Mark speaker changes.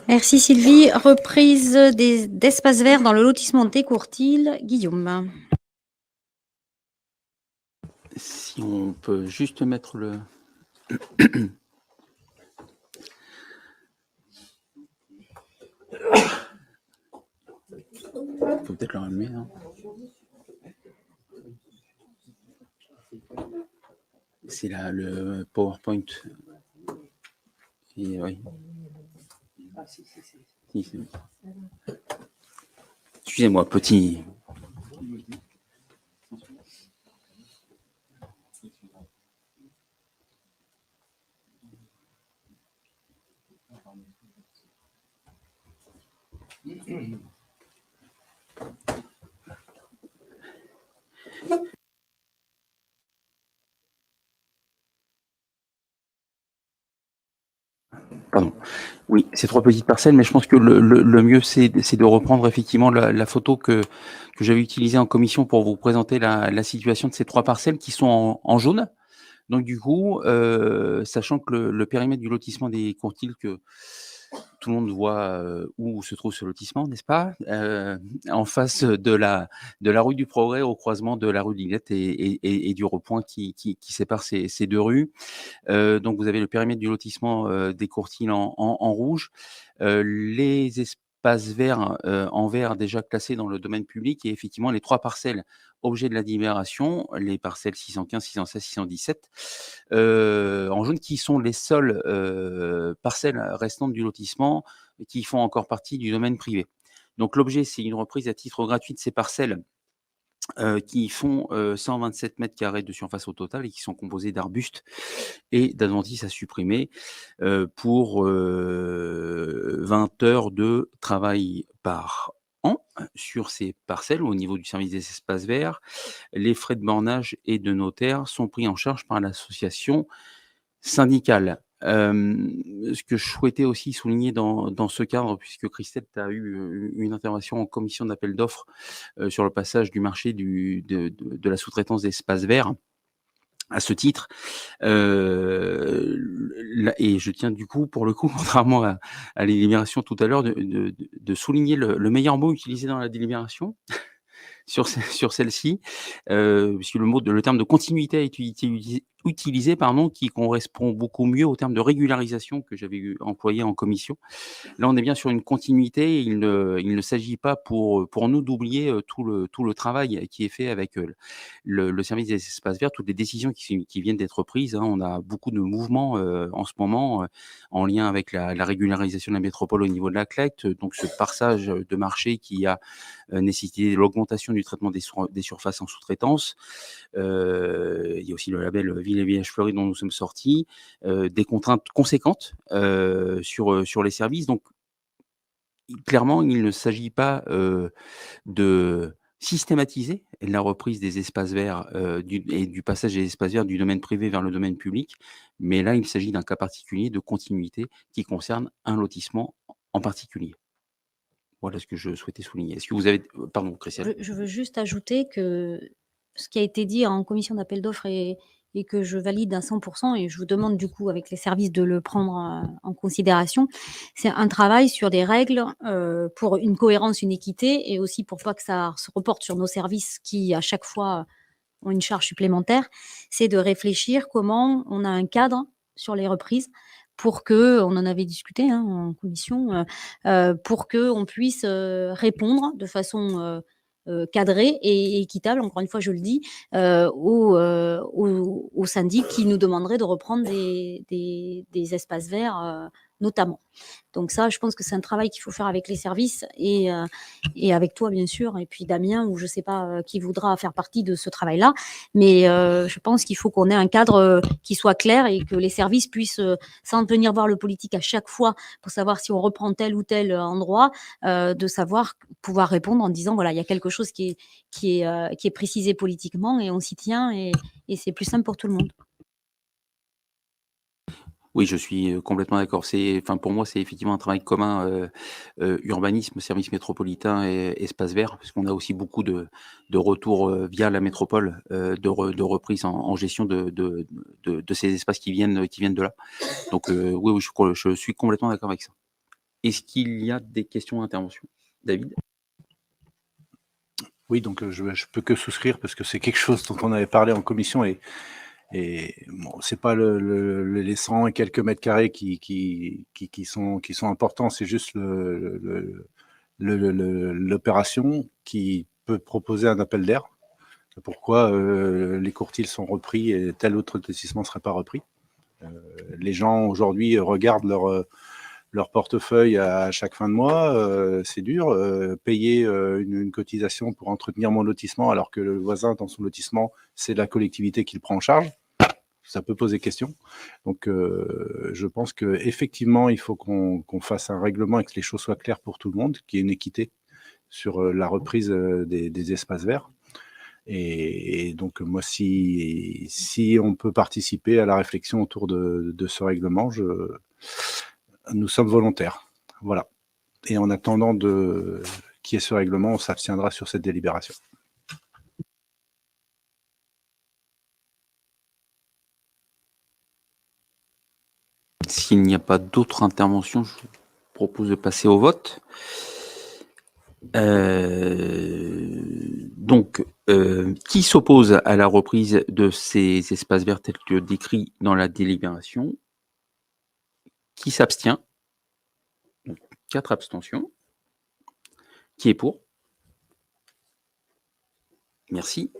Speaker 1: Merci Sylvie. Reprise d'espaces verts dans le lotissement Técourtil. Guillaume.
Speaker 2: Si on peut juste mettre le... Il faut peut-être le rallumer. Hein. C'est là le PowerPoint. Et, oui. Excusez-moi, petit... Pardon. Oui, c'est 3 petites parcelles, mais je pense que le mieux, c'est de reprendre effectivement la photo que j'avais utilisée en commission pour vous présenter la situation de ces 3 parcelles qui sont en jaune. Donc du coup, sachant que le périmètre du lotissement des Courtils, que tout le monde voit où se trouve ce lotissement, n'est-ce pas, en face de la rue du Progrès, au croisement de la rue de Lillette et du rond-point qui sépare ces 2 rues. Donc vous avez le périmètre du lotissement des Courtils en rouge, les espaces verts en vert déjà classés dans le domaine public et effectivement les 3 parcelles objets de la délibération, les parcelles 615, 616, 617, en jaune, qui sont les seules parcelles restantes du lotissement qui font encore partie du domaine privé. Donc l'objet, c'est une reprise à titre gratuit de ces parcelles qui font 127 mètres carrés de surface au total et qui sont composés d'arbustes et d'adventices à supprimer pour 20 heures de travail par an sur ces parcelles au niveau du service des espaces verts. Les frais de bornage et de notaire sont pris en charge par l'association syndicale. Ce que je souhaitais aussi souligner dans ce cadre, puisque Christelle, tu as eu une intervention en commission d'appel d'offres sur le passage du marché de la sous-traitance d'espaces verts. À ce titre, et je tiens du coup, pour le coup, contrairement à la délibération tout à l'heure, de souligner le meilleur mot utilisé dans la délibération sur celle-ci, puisque le terme de continuité a été utilisé, pardon, qui correspond beaucoup mieux au terme de régularisation que j'avais employé en commission. Là, on est bien sur une continuité. Il ne s'agit pas pour nous d'oublier tout le travail qui est fait avec le service des espaces verts, toutes les décisions qui viennent d'être prises. Hein. On a beaucoup de mouvements en ce moment en lien avec la régularisation de la métropole au niveau de la CLECT. Donc, ce passage de marché qui a nécessité l'augmentation du traitement des surfaces en sous-traitance. Il y a aussi le label Ville et Village Fleuri dont nous sommes sortis. Des contraintes conséquentes sur les services. Donc, clairement, il ne s'agit pas de systématiser la reprise des espaces verts et du passage des espaces verts du domaine privé vers le domaine public, mais là, il s'agit d'un cas particulier de continuité qui concerne un lotissement en particulier. Voilà ce que je souhaitais souligner. Est-ce que vous avez... Pardon, Christelle.
Speaker 1: Je veux juste ajouter que ce qui a été dit en commission d'appel d'offres et que je valide à 100%, et je vous demande du coup avec les services de le prendre en considération, c'est un travail sur des règles pour une cohérence, une équité, et aussi pour pas que ça se reporte sur nos services qui à chaque fois ont une charge supplémentaire. C'est de réfléchir comment on a un cadre sur les reprises pour que, on en avait discuté hein, en commission, pour qu'on puisse répondre de façon cadrée et équitable, encore une fois je le dis, aux syndics qui nous demanderaient de reprendre des espaces verts notamment. Donc ça, je pense que c'est un travail qu'il faut faire avec les services et avec toi bien sûr, et puis Damien, ou je ne sais pas qui voudra faire partie de ce travail-là, mais je pense qu'il faut qu'on ait un cadre qui soit clair et que les services puissent, sans venir voir le politique à chaque fois pour savoir si on reprend tel ou tel endroit, de savoir pouvoir répondre en disant voilà, il y a quelque chose qui est précisé politiquement et on s'y tient et c'est plus simple pour tout le monde.
Speaker 2: Oui, je suis complètement d'accord. Pour moi, c'est effectivement un travail commun, urbanisme, service métropolitain et espace vert, parce qu'on a aussi beaucoup de retours via la métropole, de reprise en gestion de ces espaces qui viennent de là. Donc, oui, je suis complètement d'accord avec ça. Est-ce qu'il y a des questions d'intervention? David?
Speaker 3: Oui, donc je peux que souscrire parce que c'est quelque chose dont on avait parlé en commission et bon, c'est pas les 100 et quelques mètres carrés qui sont importants, c'est juste l'opération qui peut proposer un appel d'air. Pourquoi les courtiers sont repris et tel autre lotissement ne serait pas repris. Les gens aujourd'hui regardent leur portefeuille à chaque fin de mois, c'est dur. Payer une cotisation pour entretenir mon lotissement alors que le voisin dans son lotissement, c'est la collectivité qui le prend en charge, ça peut poser question. Donc je pense qu'effectivement, il faut qu'on fasse un règlement et que les choses soient claires pour tout le monde, qu'il y ait une équité sur la reprise des espaces verts. Et donc moi, si on peut participer à la réflexion autour de ce règlement, nous sommes volontaires. Voilà. Et en attendant qu'il y ait ce règlement, on s'abstiendra sur cette délibération.
Speaker 2: S'il n'y a pas d'autres interventions, je vous propose de passer au vote. Donc, qui s'oppose à la reprise de ces espaces verts tels que décrits dans la délibération? Qui s'abstient? 4 abstentions. Qui est pour? Merci.